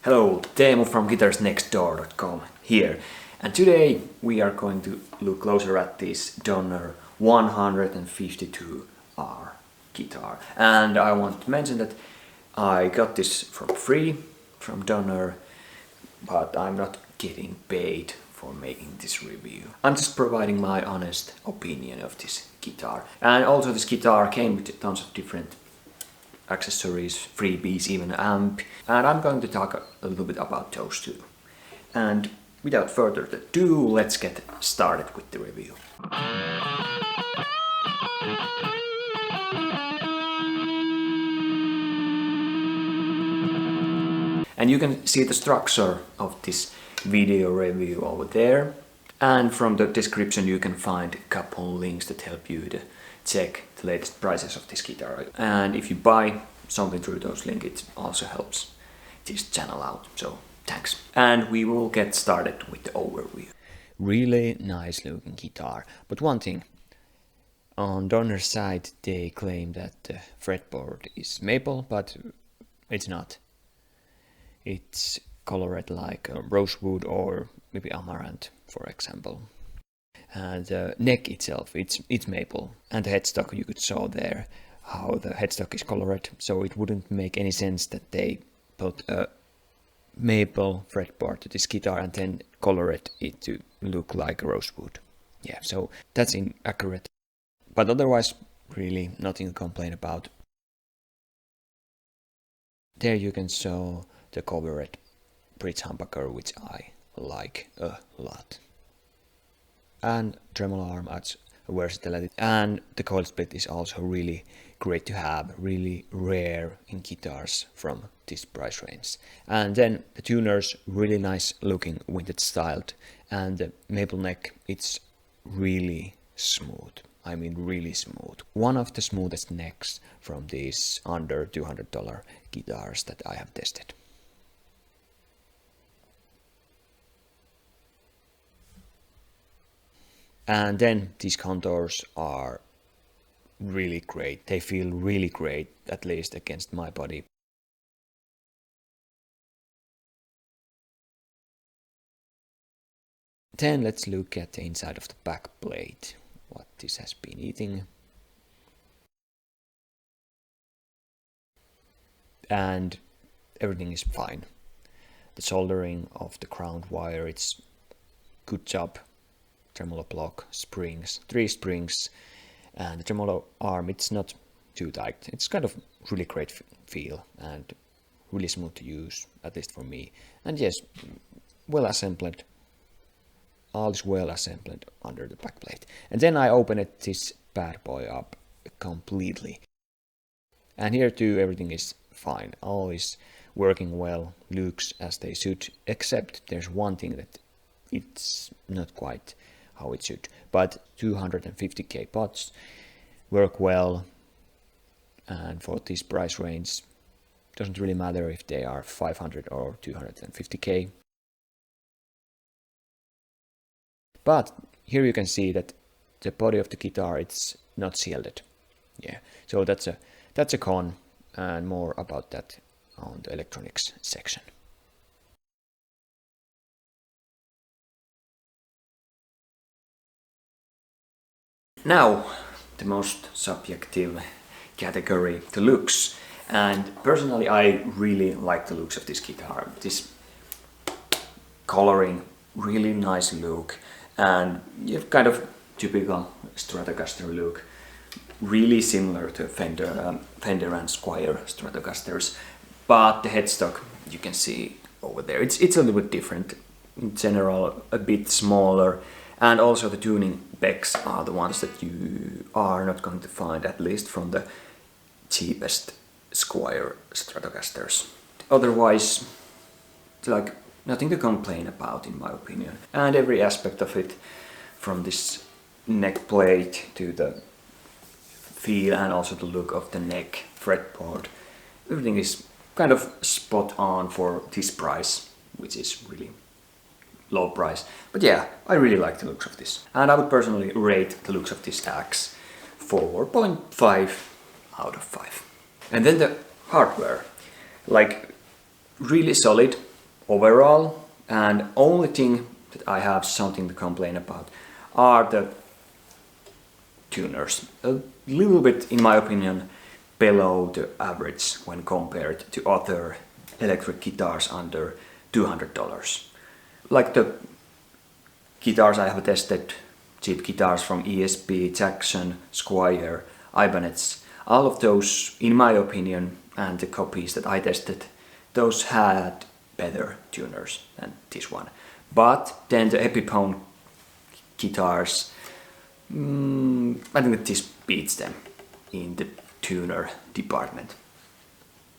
Hello, Teemu from GuitarsNextDoor.com here, and today we are going to look closer at this Donner 152R guitar. And I want to mention that I got this for free from Donner, but I'm not getting paid for making this review. I'm just providing my honest opinion of this guitar. And also this guitar came with tons of different accessories, freebies, even amp, and I'm going to talk a little bit about those too. And without further ado, let's get started with the review. And you can see the structure of this video review over there, and from the description you can find a couple links that help you to check the latest prices of this guitar. And if you buy something through those links, it also helps this channel out, so thanks. And we will get started with the overview. Really nice looking guitar, but one thing, on Donner's side they claim that the fretboard is maple, but it's not. It's colored like rosewood or maybe amaranth, for example. And the neck itself, it's maple, and the headstock, you could saw there how the headstock is colored, so it wouldn't make any sense that they put a maple fretboard to this guitar and then colored it to look like rosewood. Yeah, so that's inaccurate, but otherwise really nothing to complain about. There you can saw the covered bridge humbucker, which I like a lot. And tremolo arm adds versatility, and the coil split is also really great to have, really rare in guitars from this price range. And then the tuners, really nice looking vintage styled, and the maple neck, it's really smooth. I mean really smooth. One of the smoothest necks from these under $200 guitars that I have tested. And then these contours are really great. They feel really great, at least against my body. Then let's look at the inside of the backplate, what this has been eating. And everything is fine. The soldering of the ground wire, it's good job. Tremolo block, springs, 3 springs, and the tremolo arm, it's not too tight. It's kind of really great feel and really smooth to use, at least for me. And yes, well assembled. All is well assembled under the backplate. And then I opened this bad boy up completely. And here too everything is fine. All is working well, looks as they should, except there's one thing that it's not quite how it should. But 250k pots work well, and for this price range doesn't really matter if they are 500 or 250k. But here you can see that the body of the guitar, it's not shielded. Yeah, so that's a con, and more about that on the electronics section. Now, the most subjective category, the looks. And personally, I really like the looks of this guitar. This coloring, really nice look, and you have kind of typical Stratocaster look, really similar to Fender and Squier Stratocasters. But the headstock, you can see over there, it's a little bit different. In general, a bit smaller. And also the tuning pegs are the ones that you are not going to find, at least from the cheapest Squier Stratocasters. Otherwise, it's like nothing to complain about in my opinion. And every aspect of it, from this neck plate to the feel and also the look of the neck fretboard, everything is kind of spot on for this price, which is really low price. But yeah, I really like the looks of this. And I would personally rate the looks of this axe 4.5 out of 5. And then the hardware, like really solid, overall, and only thing that I have something to complain about are the tuners. A little bit, in my opinion, below the average when compared to other electric guitars under $200. Like the guitars I have tested, cheap guitars from ESP, Jackson, Squier, Ibanez, all of those, in my opinion, and the copies that I tested, those had better tuners than this one. But then the Epiphone guitars, I think that this beats them in the tuner department.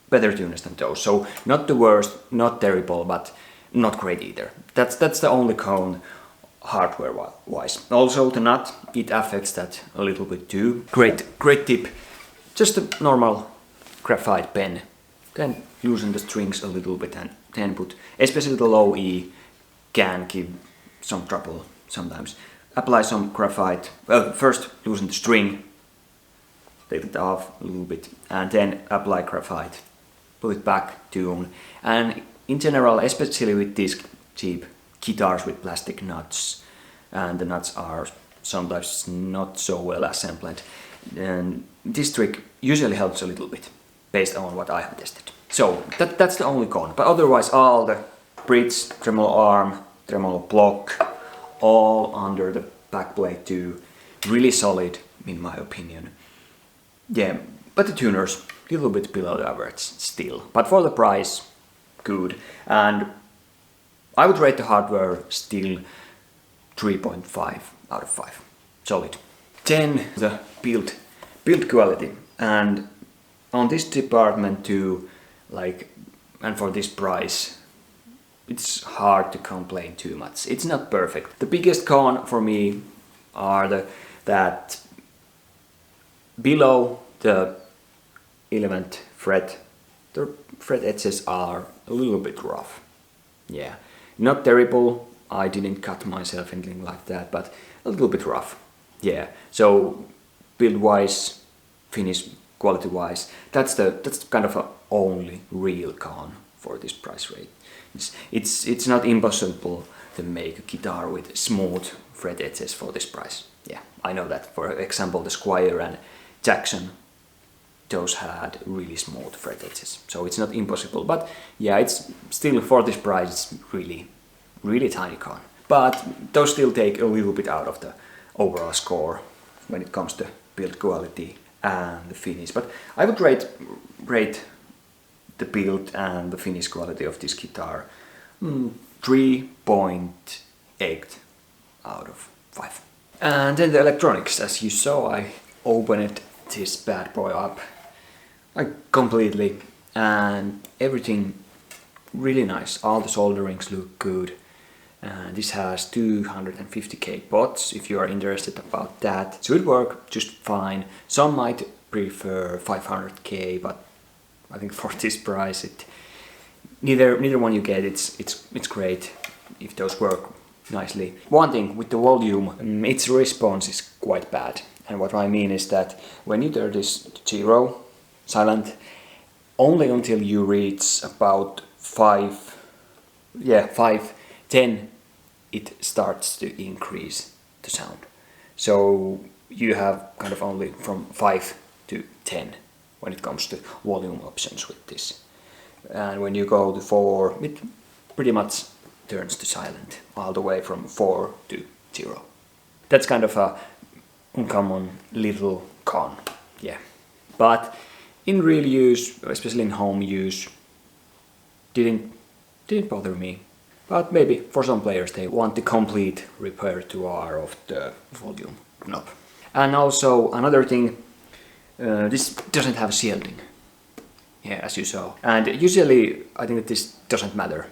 Better tuners than those. So not the worst, not terrible, but not great either. That's the only con hardware wise. Also the nut, it affects that a little bit too. Great tip. Just a normal graphite pen. Then loosen the strings a little bit and then put, especially the low E can give some trouble sometimes. Apply some graphite. Well, first loosen the string, take it off a little bit, and then apply graphite. Put it back, tune. And in general, especially with these cheap guitars with plastic nuts, and the nuts are sometimes not so well assembled, and this trick usually helps a little bit based on what I have tested. So that's the only con, but otherwise all the bridge, tremolo arm, tremolo block, all under the backplate too, really solid in my opinion. Yeah, but the tuners a little bit below the average still, but for the price, good. And I would rate the hardware still 3.5 out of 5. Solid. Then the build quality, and on this department too, like, and for this price, it's hard to complain too much. It's not perfect. The biggest con for me are that below the 11th fret, the fret edges are a little bit rough. Yeah, not terrible. I didn't cut myself anything like that, but a little bit rough. Yeah, so build-wise, finish quality-wise, that's kind of a only real con for this price rate. It's not impossible to make a guitar with smooth fret edges for this price. Yeah, I know that. For example, the Squier and Jackson, those had really smooth fret edges, so it's not impossible. But yeah, it's still, for this price, it's really tiny con. But those still take a little bit out of the overall score when it comes to build quality and the finish. But I would rate the build and the finish quality of this guitar 3.8 out of 5. And then the electronics, as you saw, I opened this bad boy up completely, and everything really nice. All the solderings look good. This has 250k pots, if you are interested about that. It should work just fine. Some might prefer 500k, but I think for this price, neither one you get, it's great if those work nicely. One thing with the volume, its response is quite bad. And what I mean is that when you turn this to 0, silent, only until you reach about 5:10, it starts to increase the sound. So you have kind of only from 5 to 10 when it comes to volume options with this. And when you go to 4, it pretty much turns to silent all the way from 4 to 0. That's kind of a uncommon little con, yeah. But in real use, especially in home use, didn't bother me. But maybe for some players they want the complete repertoire of the volume knob. And also another thing, this doesn't have shielding. Yeah, as you saw. And usually I think that this doesn't matter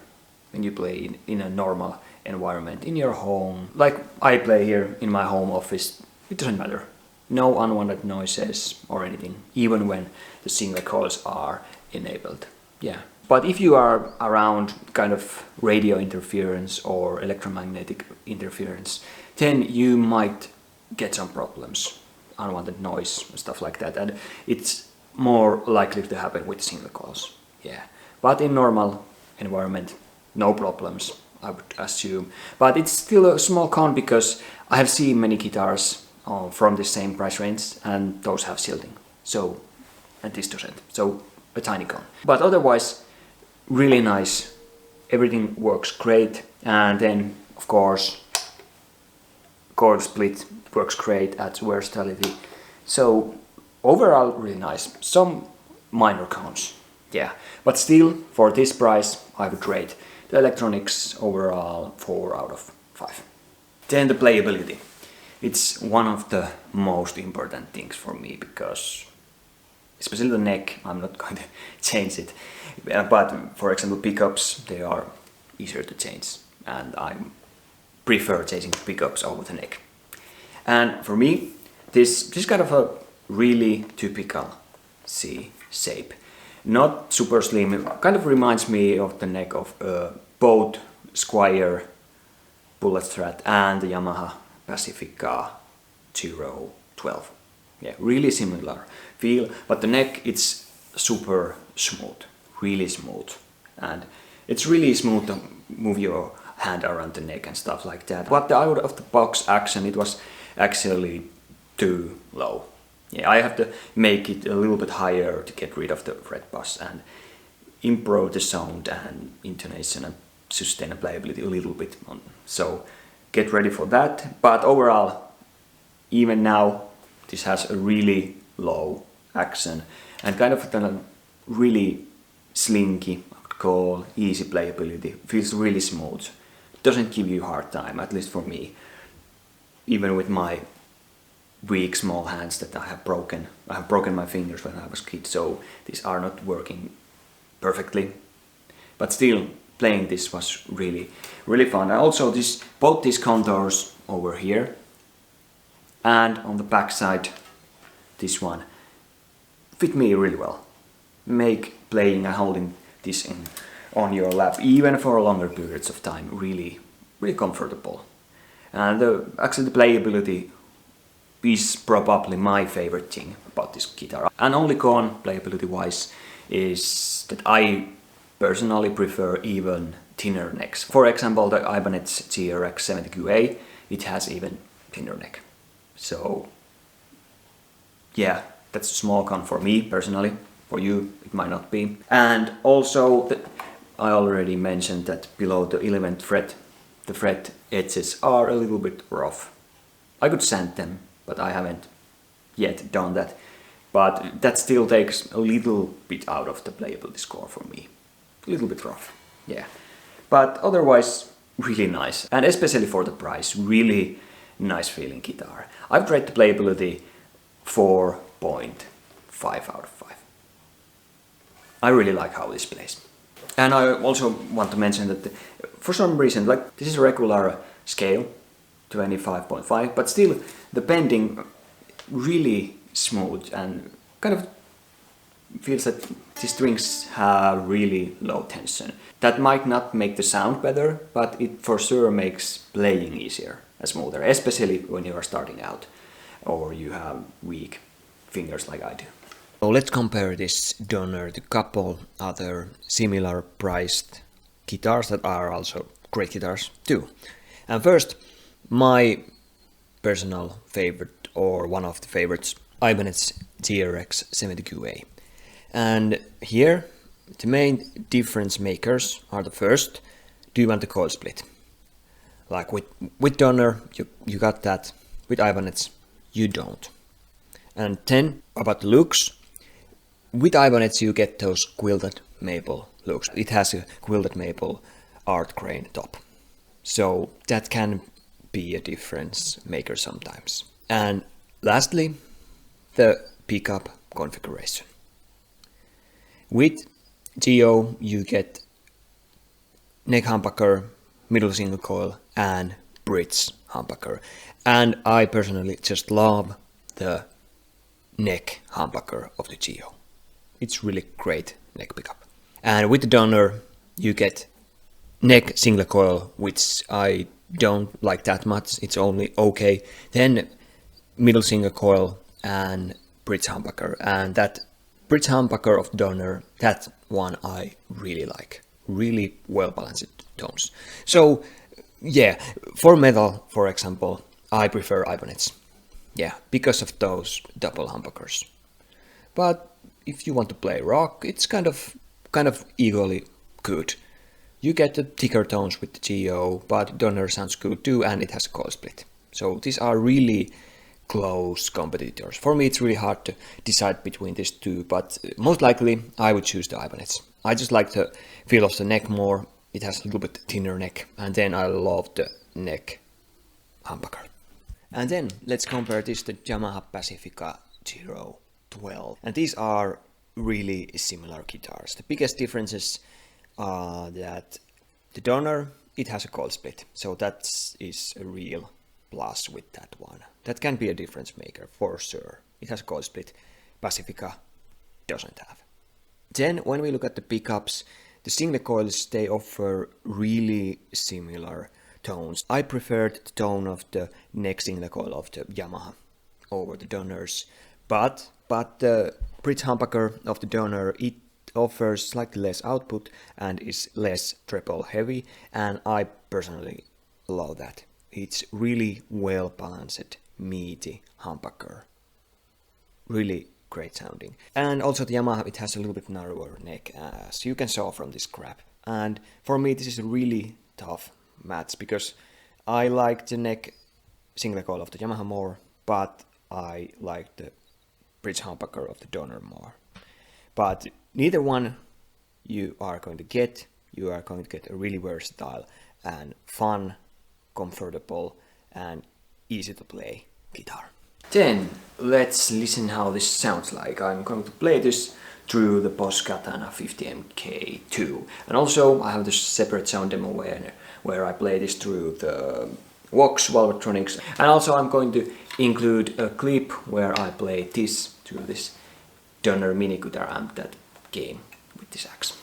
when you play in a normal environment, in your home. Like I play here in my home office, it doesn't matter. No unwanted noises or anything, even when the single coils are enabled. Yeah. But if you are around kind of radio interference or electromagnetic interference, then you might get some problems, unwanted noise, stuff like that, and it's more likely to happen with single coils. Yeah. But in normal environment, no problems, I would assume. But it's still a small con because I have seen many guitars from the same price range and those have shielding. So, and this doesn't. So a tiny con. But otherwise, really nice. Everything works great. And then, of course, chord split works great, adds versatility. So overall, really nice. Some minor cons, yeah. But still, for this price, I would rate the electronics overall 4 out of 5. Then the playability. It's one of the most important things for me because, especially the neck, I'm not going to change it. But for example, pickups, they are easier to change, and I prefer changing pickups over the neck. And for me, this kind of a really typical C shape. Not super slim, it kind of reminds me of the neck of both Squier Bullet Strat and the Yamaha Pacifica 012. Yeah, really similar feel, but the neck, it's super smooth, really smooth. And it's really smooth to move your hand around the neck and stuff like that. But the out of the box action, it was actually too low. Yeah, I have to make it a little bit higher to get rid of the fret buzz and improve the sound and intonation and sustain playability a little bit. So get ready for that. But overall, even now, this has a really low action and kind of a really slinky, I would call, easy playability. Feels really smooth. Doesn't give you a hard time, at least for me. Even with my weak small hands that I have broken my fingers when I was a kid, so these are not working perfectly. But still, playing this was really fun. And also both these contours over here and on the back side, this one, fit me really well. Make playing and holding this on your lap, even for longer periods of time, really comfortable. And actually the playability is probably my favorite thing about this guitar. And only con, playability wise, is that I personally prefer even thinner necks. For example, the Ibanez TRX-70QA, it has even thinner neck. So yeah, that's a small con for me personally. For you, it might not be. And also, I already mentioned that below the 11th fret, the fret edges are a little bit rough. I could sand them, but I haven't yet done that. But that still takes a little bit out of the playability score for me. A little bit rough, yeah. But otherwise, really nice. And especially for the price, really nice feeling guitar. I've rated the playability 4.5 out of 5. I really like how this plays. And I also want to mention that for some reason, like, this is a regular scale, 25.5, but still the bending really smooth and kind of feels that these strings have really low tension. That might not make the sound better, but it for sure makes playing easier and smoother, especially when you are starting out or you have weak fingers like I do. So let's compare this Donner to a couple other similar priced guitars that are also great guitars too. And first, my personal favorite, or one of the favorites, Ibanez TRX-70QA. And here, the main difference makers are the first, do you want the coil split? Like with Donner, you got that. With Ibanez, you don't. And then, about the looks, with Ibanez you get those quilted maple looks. It has a quilted maple art grain top. So that can be a difference maker sometimes. And lastly, the pickup configuration. With GO you get neck humbucker, middle single coil and bridge humbucker. And I personally just love the neck humbucker of the GO. It's really great neck pickup. And with the Donner you get neck single coil, which I don't like that much, it's only okay. Then middle single coil and bridge humbucker. And that bridge humbucker of Donner, that one I really like. really well balanced tones. So yeah, for metal, for example, I prefer Ibanez. Yeah, because of those double humbuckers. But if you want to play rock, it's kind of equally good. You get the thicker tones with the GO, but Donner sounds good too, and it has a coil split. So these are really close competitors. For me, it's really hard to decide between these two, but most likely I would choose the Ibanez. I just like the feel of the neck more. It has a little bit thinner neck, and then I love the neck humbucker. And then let's compare this to Yamaha Pacifica 012. And these are really similar guitars. The biggest differences are that the Donner, it has a coil split, so that is a real plus with that one. That can be a difference maker for sure. It has a coil split, Pacifica doesn't have. Then when we look at the pickups, the single coils, they offer really similar tones. I preferred the tone of the neck single coil of the Yamaha over the Donners, but the bridge humbucker of the Donner, it offers slightly less output and is less treble heavy, and I personally love that. It's really well balanced, meaty humbucker. Really great sounding. And also the Yamaha, it has a little bit narrower neck, as you can saw from this graph. And for me this is a really tough match, because I like the neck single coil of the Yamaha more, but I like the bridge humbucker of the Donner more. But neither one you are going to get. You are going to get a really versatile and fun, comfortable and easy to play guitar. Then let's listen how this sounds like. I'm going to play this through the Boss Katana 50MK2, and also I have this separate sound demo where I play this through the Vox Valvetronics, and also I'm going to include a clip where I play this through this Donner mini guitar amp that came with this axe.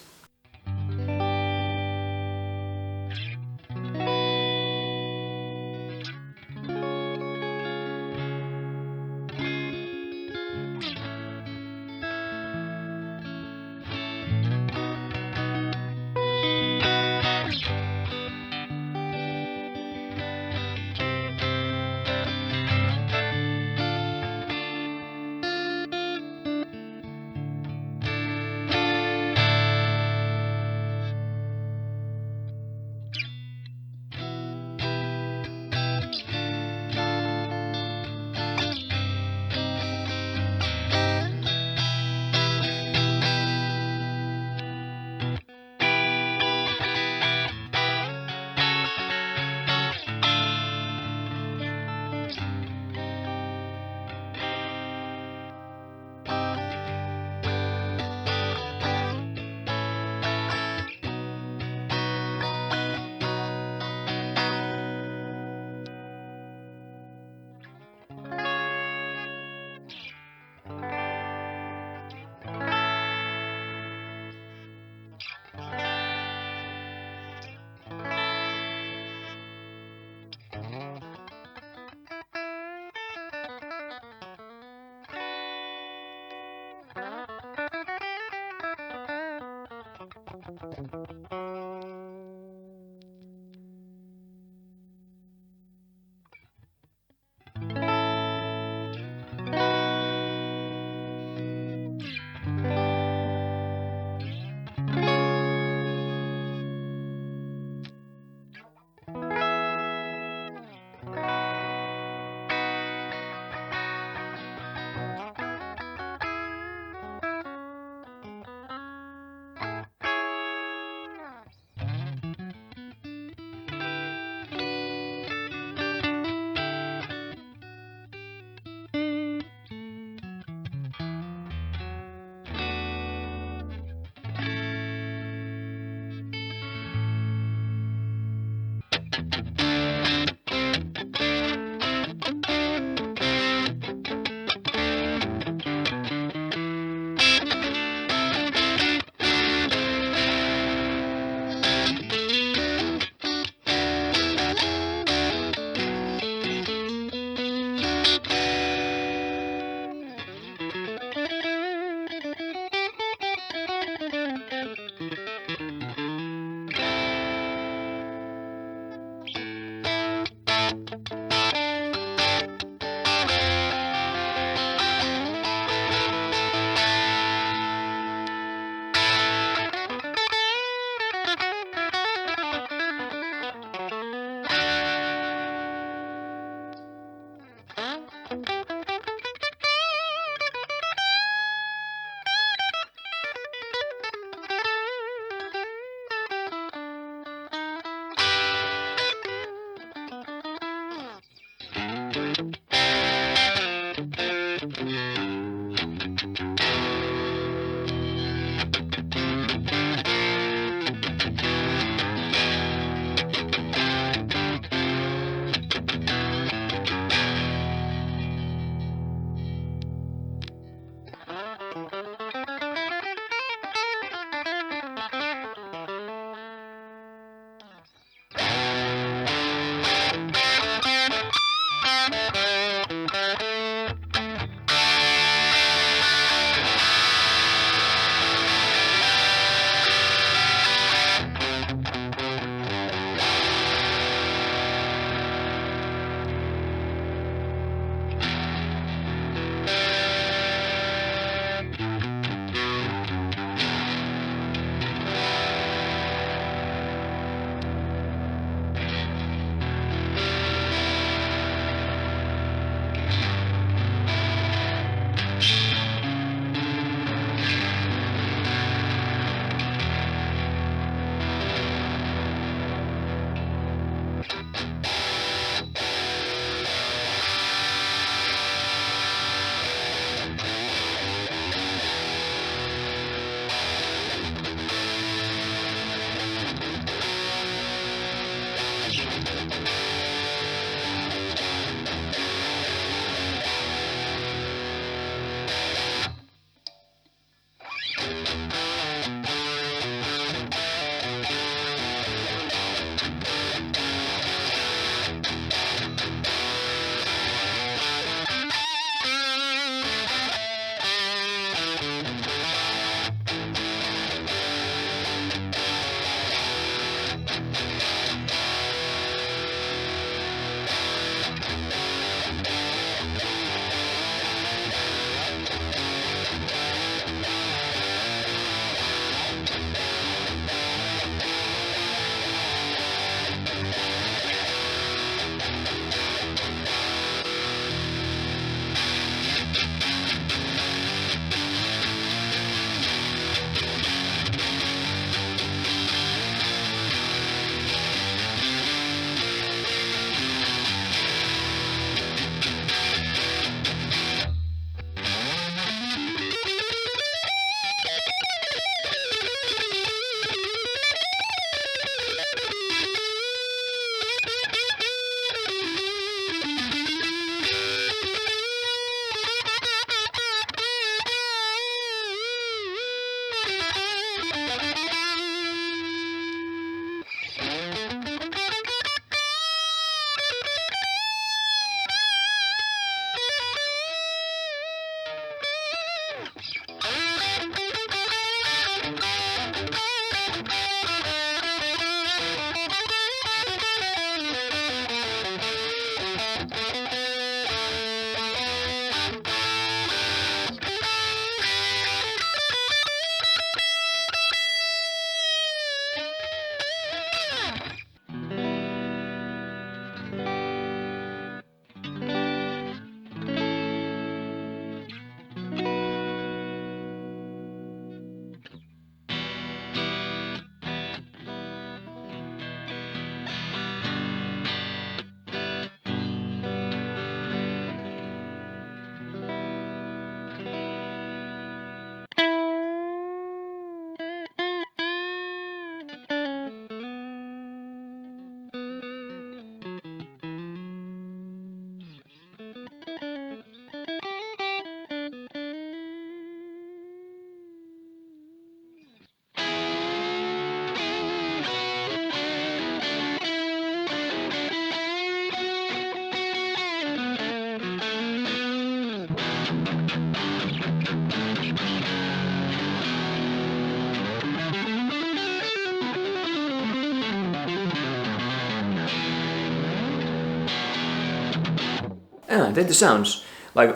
And then the sounds, like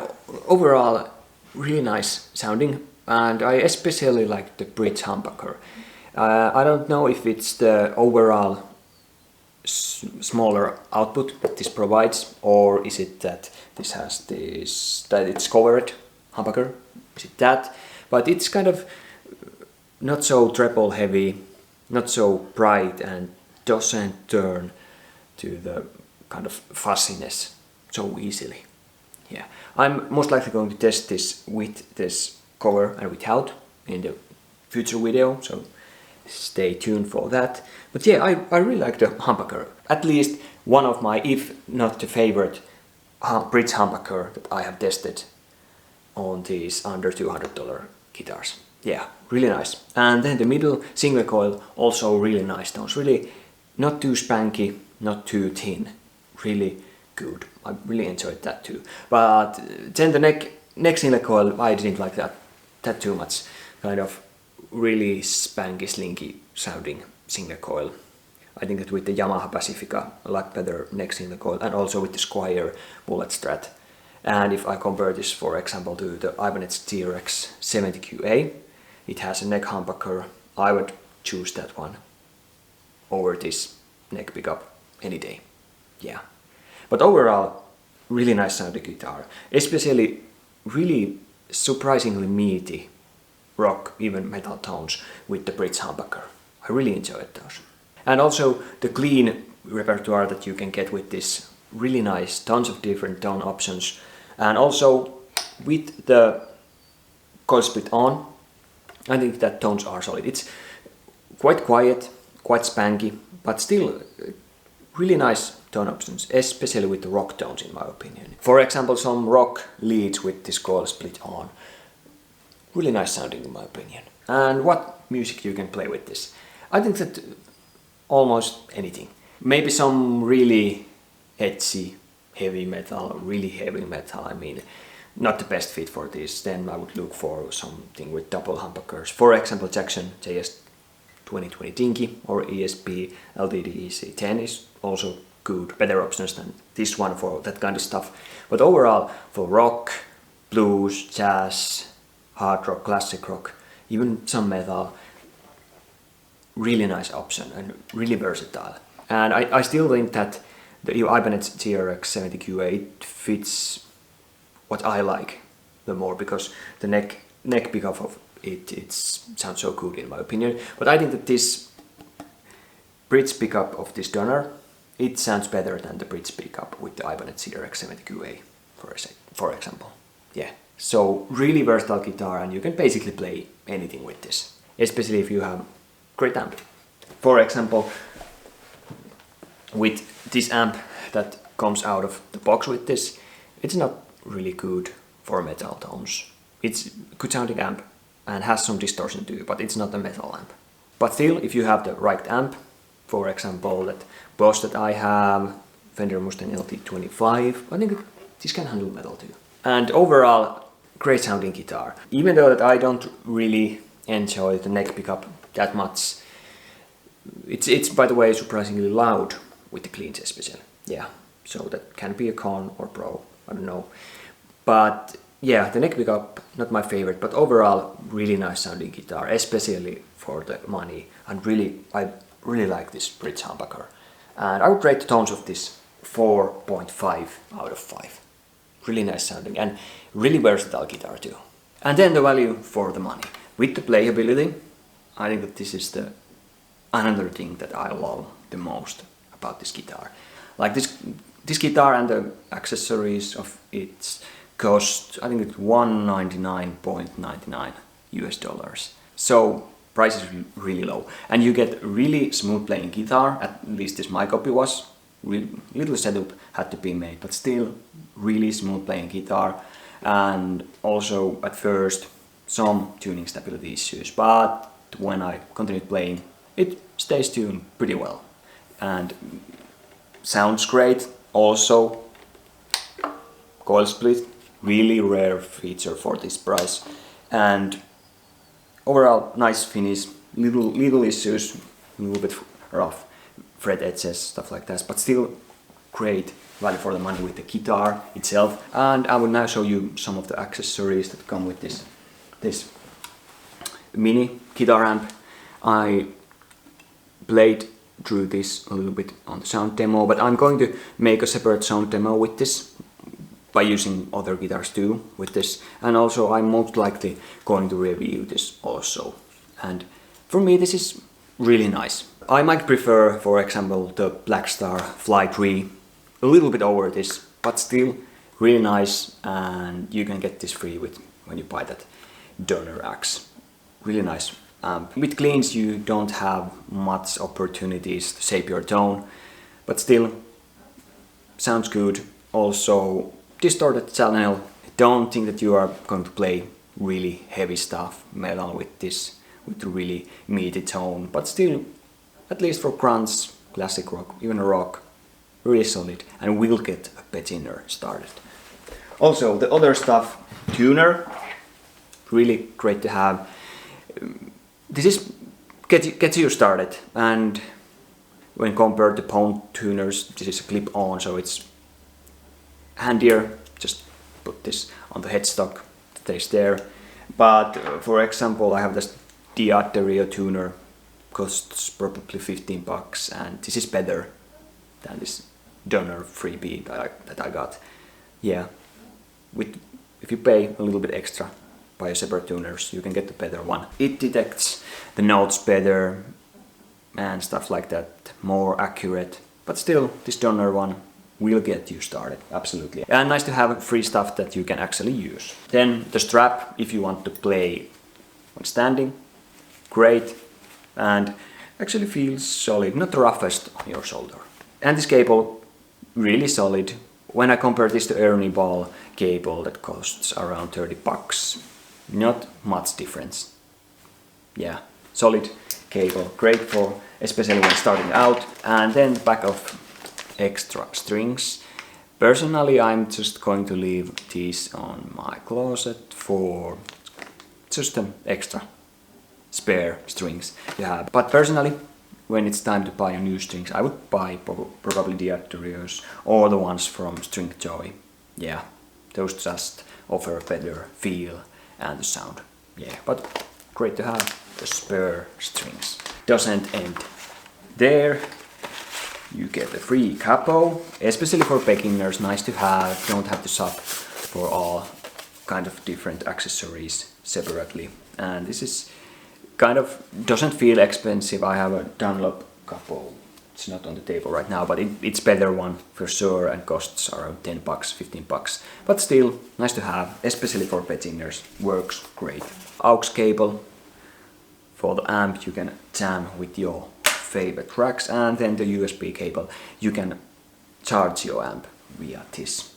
overall really nice sounding, and I especially like the bridge humbucker. I don't know if it's the overall smaller output that this provides, or is it that this has this, that it's covered humbucker, is it that? But it's kind of not so treble heavy, not so bright, and doesn't turn to the kind of fuzziness so easily. Yeah, I'm most likely going to test this with this cover and without in the future video, so stay tuned for that. But yeah, I really like the humbucker. At least one of my, if not the favorite, bridge humbucker that I have tested on these under $200 guitars. Yeah, really nice. And then the middle single coil, also really nice tones. Really not too spanky, not too thin. Really good. I really enjoyed that too. But then the neck single coil, I didn't like that too much. Kind of really spanky, slinky sounding single coil. I think that with the Yamaha Pacifica, I like better neck single coil, and also with the Squier Bullet Strat. And if I compare this, for example, to the Ibanez TRX-70QA, it has a neck humbucker. I would choose that one over this neck pickup any day. Yeah. But overall, really nice sounding guitar. Especially really surprisingly meaty rock, even metal tones with the bridge humbucker. I really enjoyed those. And also the clean repertoire that you can get with this, really nice, tons of different tone options. And also with the coil split on, I think that tones are solid. It's quite quiet, quite spanky, but still really nice tone options, especially with the rock tones in my opinion. For example, some rock leads with this coil split on. Really nice sounding in my opinion. And what music you can play with this? I think that almost anything. Maybe some really edgy heavy metal, really heavy metal, I mean, not the best fit for this. Then I would look for something with double humbuckers. For example, Jackson JS2020 Dinky or ESP LTD EC10 is also good, better options than this one for that kind of stuff. But overall, for rock, blues, jazz, hard rock, classic rock, even some metal, really nice option and really versatile. And I still think that the Ibanez TRX-70QA fits what I like the more, because the neck pickup of it sounds so good in my opinion. But I think that this bridge pickup of this Donner, it sounds better than the bridge pickup with the Ibanez TRX-70QA, for example. Yeah, so really versatile guitar, and you can basically play anything with this, especially if you have great amp. For example, with this amp that comes out of the box with this, it's not really good for metal tones. It's a good sounding amp and has some distortion too, but it's not a metal amp. But still, if you have the right amp, for example that Boss that I have, Fender Mustang LT25, I think this can handle metal too. And overall, great sounding guitar. Even though that I don't really enjoy the neck pickup that much, it's by the way surprisingly loud with the cleans especially. Yeah, so that can be a con or pro, I don't know. But yeah, the neck pickup, not my favorite, but overall really nice sounding guitar, especially for the money. And I really like this bridge humbucker. And I would rate the tones of this 4.5 out of 5. Really nice sounding and really versatile guitar too. And then the value for the money. With the playability, I think that this is the another thing that I love the most about this guitar. Like this guitar and the accessories of its cost, I think it's $199.99 US. So price is really low, and you get really smooth playing guitar. At least this my copy was. Little setup had to be made, but still really smooth playing guitar. And also at first some tuning stability issues, but when I continued playing, it stays tuned pretty well and sounds great. Also coil split, really rare feature for this price, and overall nice finish. Little issues, a little bit rough fret edges, stuff like that, but still great value for the money with the guitar itself. And I will now show you some of the accessories that come with this mini guitar amp. I played through this a little bit on the sound demo, but I'm going to make a separate sound demo with this by using other guitars too with this, and also I'm most likely going to review this also. And for me this is really nice. I might prefer, for example, the Blackstar Fly 3 a little bit over this, but still really nice, and you can get this free when you buy that Donner Axe. Really nice. With cleans you don't have much opportunities to shape your tone, but still sounds good. Also distorted channel. Don't think that you are going to play really heavy stuff metal with this, with a really meaty tone, but still, at least for grunge, classic rock, even rock, really solid, and will get a beginner started. Also the other stuff, tuner, really great to have. This is gets you started, and when compared to phone tuners, this is a clip-on, so it's handier. Just put this on the headstock, it stays there. But for example, I have this DST tuner, costs probably 15 bucks, and this is better than this Donner freebie that I got. Yeah, if you pay a little bit extra, buy a separate tuners, you can get the better one. It detects the notes better and stuff like that, more accurate, but still this Donner one will get you started, absolutely. And nice to have free stuff that you can actually use. Then the strap, if you want to play when standing, great, and actually feels solid, not the roughest on your shoulder. And this cable, really solid. When I compare this to Ernie Ball cable that costs around 30 bucks, not much difference. Yeah, solid cable, great for especially when starting out. And then the back of extra strings. Personally, I'm just going to leave these on my closet for just an extra spare strings to have. But personally, when it's time to buy new strings, I would buy probably the Accesories or the ones from String Joy. Yeah, those just offer a better feel and the sound. Yeah, but great to have the spare strings. Doesn't end there. You get a free capo, especially for beginners, nice to have. Don't have to shop for all kind of different accessories separately. And this is kind of, doesn't feel expensive. I have a Dunlop capo. It's not on the table right now, but it's better one for sure, and costs around 10 bucks, 15 bucks. But still, nice to have, especially for beginners, works great. Aux cable for the amp, you can jam with your favorite tracks, and then the USB cable, you can charge your amp via this.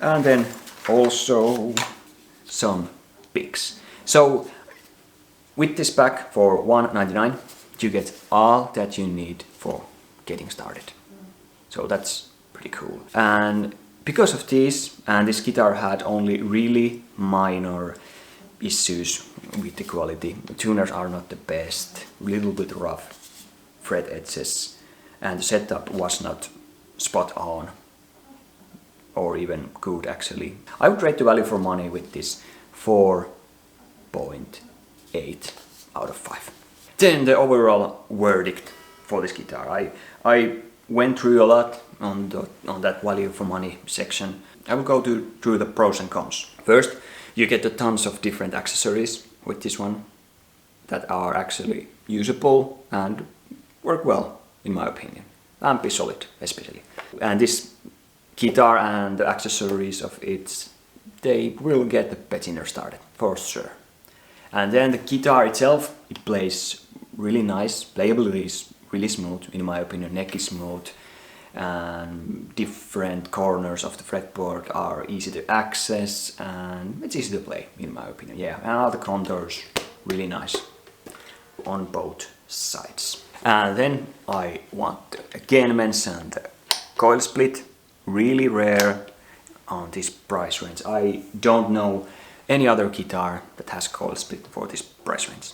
And then also some picks. So with this pack for $1.99, you get all that you need for getting started. So that's pretty cool. And because of this, and this guitar had only really minor issues with the quality. The tuners are not the best, a little bit rough fret edges, and the setup was not spot on or even good actually. I would rate the value for money with this 4.8 out of 5. Then the overall verdict for this guitar. I went through a lot on that value for money section. I will go through the pros and cons. First, you get a tons of different accessories with this one that are actually usable and work well, in my opinion. Amp is solid, especially. And this guitar and the accessories of it, they will get the beginner started, for sure. And then the guitar itself, it plays really nice. Playability is really smooth, in my opinion. Neck is smooth, and different corners of the fretboard are easy to access, and it's easy to play, in my opinion. Yeah, and all the contours, really nice on both sides. And then I want to again mention the coil split, really rare on this price range. I don't know any other guitar that has coil split for this price range.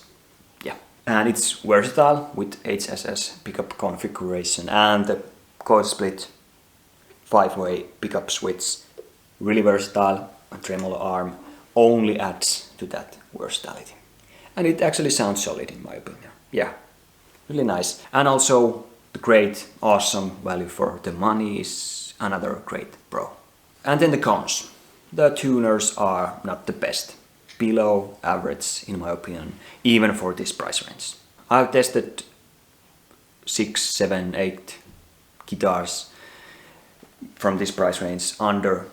Yeah, and it's versatile with HSS pickup configuration, and the coil split 5-way pickup switch, really versatile, and tremolo arm only adds to that versatility. And it actually sounds solid in my opinion. Yeah, really nice. And also the great, awesome value for the money is another great pro. And then the cons. The tuners are not the best. Below average in my opinion, even for this price range. I've tested 6, 7, 8 guitars from this price range under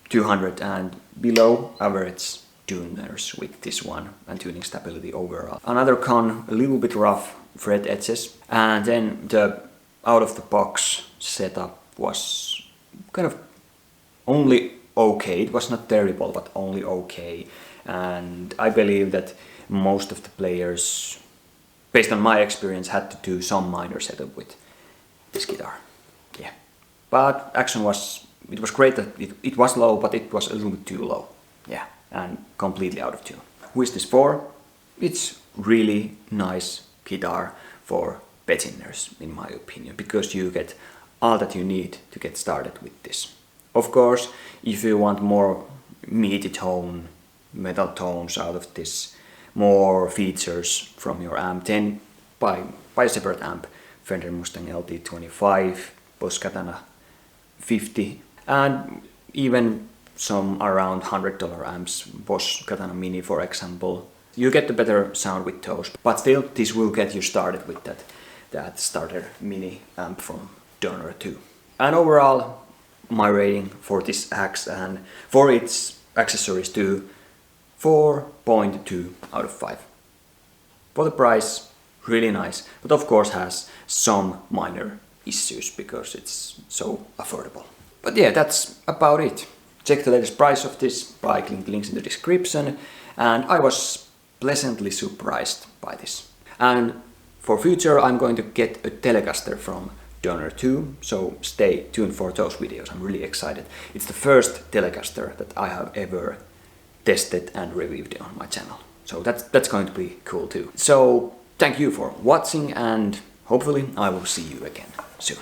200 and below average tuners with this one and tuning stability overall. Another con, a little bit rough fret edges, and then the out of the box setup was kind of only okay. It was not terrible, but only okay, and I believe that most of the players, based on my experience, had to do some minor setup with this guitar. Yeah, but action was, it was great that it was low, but it was a little bit too low. Yeah, and completely out of tune. Who is this for? It's really nice guitar for beginners in my opinion, because you get all that you need to get started with this. Of course, if you want more meaty tone, metal tones out of this, more features from your amp, then buy a separate amp. Fender Mustang LT25, Boss Katana 50, and even some around $100 amps, Boss Katana Mini for example. You get the better sound with those, but still this will get you started with that starter mini amp from Donner 2. And overall, my rating for this axe and for its accessories too, 4.2 out of 5. For the price, really nice, but of course has some minor issues because it's so affordable. But yeah, that's about it. Check the latest price of this by clicking links in the description, and I was pleasantly surprised by this. And for future I'm going to get a Telecaster from Donner 2, so stay tuned for those videos. I'm really excited. It's the first Telecaster that I have ever tested and reviewed on my channel, so that's going to be cool too. So thank you for watching, and hopefully I will see you again soon.